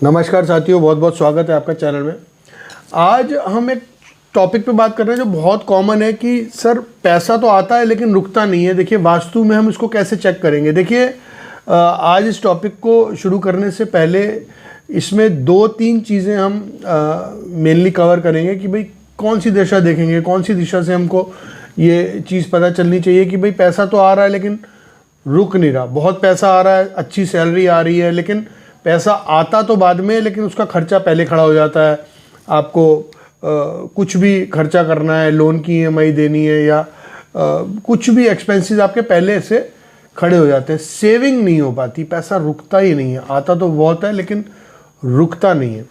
नमस्कार साथियों, बहुत बहुत स्वागत है आपका चैनल में। आज हम एक टॉपिक पे बात कर रहे हैं जो बहुत कॉमन है कि सर पैसा तो आता है लेकिन रुकता नहीं है। देखिए वास्तु में हम इसको कैसे चेक करेंगे। देखिए आज इस टॉपिक को शुरू करने से पहले इसमें दो तीन चीज़ें हम मेनली कवर करेंगे कि भाई कौन सी दिशा देखेंगे, कौन सी दिशा से हमको ये चीज़ पता चलनी चाहिए कि भाई पैसा तो आ रहा है लेकिन रुक नहीं रहा। बहुत पैसा आ रहा है, अच्छी सैलरी आ रही है, लेकिन पैसा आता तो बाद में, लेकिन उसका खर्चा पहले खड़ा हो जाता है। आपको कुछ भी खर्चा करना है, लोन की EMI देनी है या कुछ भी एक्सपेंसेस आपके पहले से खड़े हो जाते हैं। सेविंग नहीं हो पाती, पैसा रुकता ही नहीं है। आता तो बहुत है लेकिन रुकता नहीं है।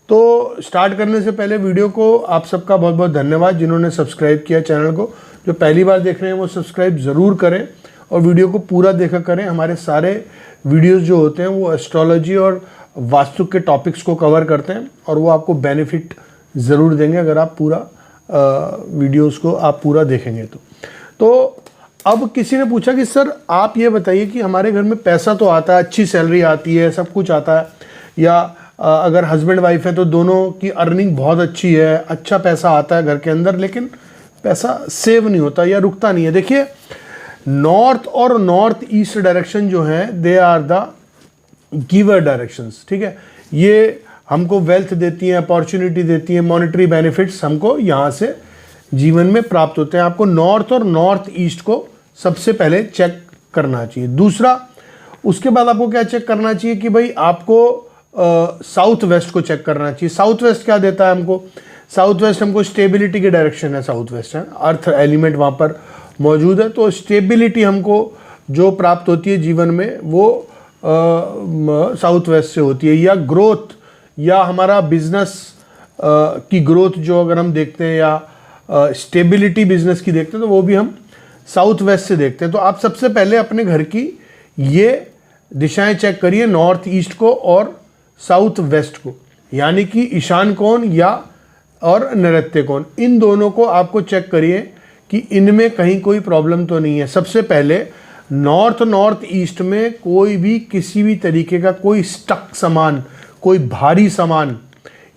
तो स्टार्ट करने से पहले वीडियो को आप सबका बहुत बहुत धन्यवाद जिन्होंने सब्सक्राइब किया चैनल को। जो पहली बार देख रहे हैं वो सब्सक्राइब ज़रूर करें और वीडियो को पूरा देखा करें। हमारे सारे वीडियोस जो होते हैं वो एस्ट्रोलॉजी और वास्तु के टॉपिक्स को कवर करते हैं और वो आपको बेनिफिट ज़रूर देंगे अगर आप पूरा वीडियोस को आप पूरा देखेंगे तो अब किसी ने पूछा कि सर आप ये बताइए कि हमारे घर में पैसा तो आता है, अच्छी सैलरी आती है, सब कुछ आता है, या अगर हस्बैंड वाइफ है तो दोनों की अर्निंग बहुत अच्छी है, अच्छा पैसा आता है घर के अंदर, लेकिन पैसा सेव नहीं होता या रुकता नहीं है। देखिए नॉर्थ और नॉर्थ ईस्ट डायरेक्शन जो है they are the giver directions. ठीक है, ये हमको वेल्थ देती हैं, अपॉर्चुनिटी देती हैं, मॉनेटरी बेनिफिट्स हमको यहाँ से जीवन में प्राप्त होते हैं। आपको नॉर्थ और नॉर्थ ईस्ट को सबसे पहले चेक करना चाहिए। दूसरा, उसके बाद आपको क्या चेक करना चाहिए कि भाई आपको साउथ वेस्ट को चेक करना चाहिए। साउथ वेस्ट क्या देता है हमको? साउथ वेस्ट हमको स्टेबिलिटी की डायरेक्शन है। साउथ वेस्ट है, अर्थ एलिमेंट वहाँ पर मौजूद है, तो स्टेबिलिटी हमको जो प्राप्त होती है जीवन में वो साउथ वेस्ट से होती है। या ग्रोथ, या हमारा बिजनेस की ग्रोथ जो अगर हम देखते हैं, या स्टेबिलिटी बिजनेस की देखते हैं, तो वो भी हम साउथ वेस्ट से देखते हैं। तो आप सबसे पहले अपने घर की ये दिशाएं चेक करिए, नॉर्थ ईस्ट को और साउथ वेस्ट को, यानी कि ईशान कोण या और नैऋत्य कोण, इन दोनों को आपको चेक करिए कि इनमें कहीं कोई प्रॉब्लम तो नहीं है। सबसे पहले नॉर्थ ईस्ट में कोई भी किसी भी तरीके का कोई स्टक सामान, कोई भारी सामान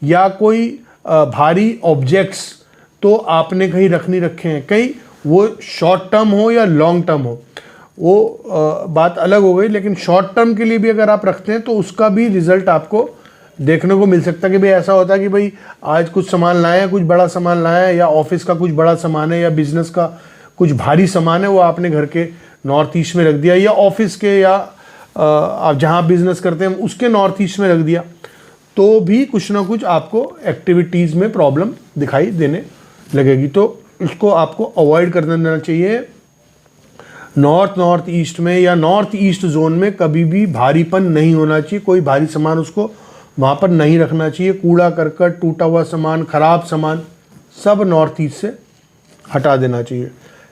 या कोई भारी ऑब्जेक्ट्स तो आपने कहीं रख नहीं रखे हैं। कहीं वो शॉर्ट टर्म हो या लॉन्ग टर्म हो, वो बात अलग हो गई, लेकिन शॉर्ट टर्म के लिए भी अगर आप रखते हैं तो उसका भी रिजल्ट आपको देखने को मिल सकता है कि भाई ऐसा होता है कि भाई आज कुछ सामान लाए हैं, कुछ बड़ा सामान लाए हैं, या ऑफिस का कुछ बड़ा सामान है, या बिजनेस का कुछ भारी सामान है, वो आपने घर के नॉर्थ ईस्ट में रख दिया, या ऑफिस के या आप जहाँ बिजनेस करते हैं उसके नॉर्थ ईस्ट में रख दिया, तो भी कुछ ना कुछ आपको एक्टिविटीज़ में प्रॉब्लम दिखाई देने लगेगी। तो इसको आपको अवॉइड कर देना चाहिए। नॉर्थ ईस्ट में या नॉर्थ ईस्ट जोन में कभी भी भारीपन नहीं होना चाहिए। कोई भारी सामान उसको वहाँ पर नहीं रखना चाहिए। कूड़ा करकट, टूटा हुआ सामान, ख़राब सामान सब नॉर्थ ईस्ट से हटा देना चाहिए।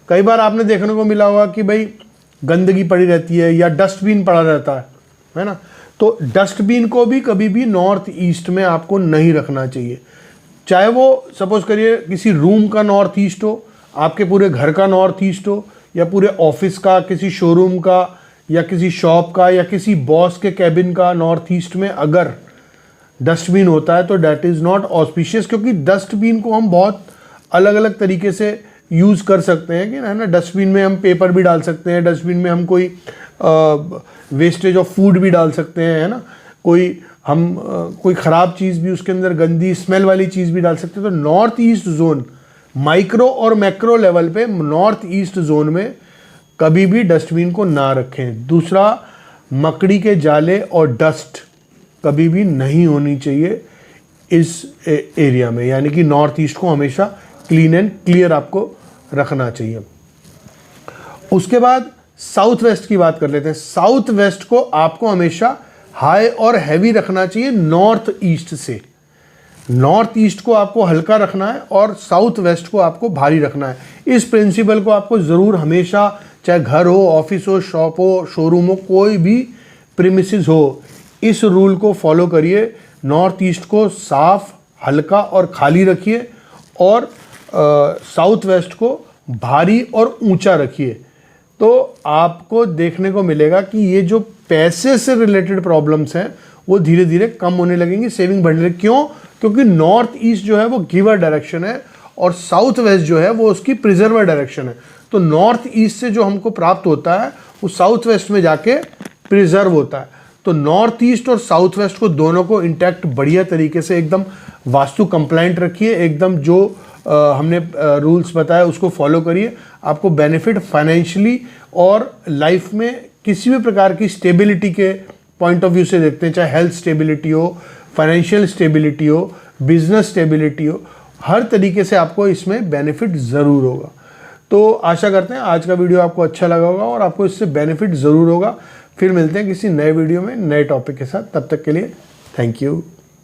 कई बार आपने देखने को मिला होगा कि भाई गंदगी पड़ी रहती है या डस्टबिन पड़ा रहता है ना, तो डस्टबिन को भी कभी भी नॉर्थ ईस्ट में आपको नहीं रखना चाहिए। चाहे वो सपोज करिए किसी रूम का नॉर्थ ईस्ट हो, आपके पूरे घर का नॉर्थ ईस्ट हो, या पूरे ऑफिस का, किसी शोरूम का, या किसी शॉप का, या किसी बॉस के कैबिन का नॉर्थ ईस्ट में अगर डस्टबिन होता है तो डैट इज़ नॉट ऑस्पिशियस। क्योंकि डस्टबिन को हम बहुत अलग अलग तरीके से यूज़ कर सकते हैं कि है ना। डस्टबिन में हम पेपर भी डाल सकते हैं, डस्टबिन में हम कोई वेस्टेज ऑफ फूड भी डाल सकते हैं, है ना। कोई ख़राब चीज़ भी उसके अंदर, गंदी स्मेल वाली चीज़ भी डाल सकते हैं। तो नॉर्थ ईस्ट जोन माइक्रो और मैक्रो लेवल पे नॉर्थ ईस्ट जोन में कभी भी डस्टबिन को ना रखें। दूसरा, मकड़ी के जाले और डस्ट कभी भी नहीं होनी चाहिए इस एरिया में, यानी कि नॉर्थ ईस्ट को हमेशा क्लीन एंड क्लियर आपको रखना चाहिए। उसके बाद साउथ वेस्ट की बात कर लेते हैं। साउथ वेस्ट को आपको हमेशा हाई और हैवी रखना चाहिए नॉर्थ ईस्ट से। नॉर्थ ईस्ट को आपको हल्का रखना है और साउथ वेस्ट को आपको भारी रखना है। इस प्रिंसिपल को आपको ज़रूर हमेशा, चाहे घर हो, ऑफिस हो, शॉप हो, शोरूम हो, कोई भी प्रीमिसेस हो, इस रूल को फॉलो करिए। नॉर्थ ईस्ट को साफ, हल्का और खाली रखिए और साउथ वेस्ट को भारी और ऊंचा रखिए। तो आपको देखने को मिलेगा कि ये जो पैसे से रिलेटेड प्रॉब्लम्स हैं वो धीरे धीरे कम होने लगेंगी, सेविंग बढ़ने लगेगी। क्यों? क्योंकि नॉर्थ ईस्ट जो है वो गिवर डायरेक्शन है और साउथ वेस्ट जो है वो उसकी प्रिजर्वर डायरेक्शन है। तो नॉर्थ ईस्ट से जो हमको प्राप्त होता है वो साउथ वेस्ट में जाके प्रिजर्व होता है। तो नॉर्थ ईस्ट और साउथ वेस्ट को दोनों को इंटैक्ट बढ़िया तरीके से एकदम वास्तु कंप्लाइंट रखिए, एकदम जो हमने रूल्स बताया उसको फॉलो करिए। आपको बेनिफिट फाइनेंशियली और लाइफ में किसी भी प्रकार की स्टेबिलिटी के पॉइंट ऑफ व्यू से देखते हैं, चाहे हेल्थ स्टेबिलिटी हो, फाइनेंशियल स्टेबिलिटी हो, बिजनेस स्टेबिलिटी हो, हर तरीके से आपको इसमें बेनिफिट ज़रूर होगा। तो आशा करते हैं आज का वीडियो आपको अच्छा लगा होगा और आपको इससे बेनिफिट ज़रूर होगा। फिर मिलते हैं किसी नए वीडियो में नए टॉपिक के साथ, तब तक के लिए थैंक यू।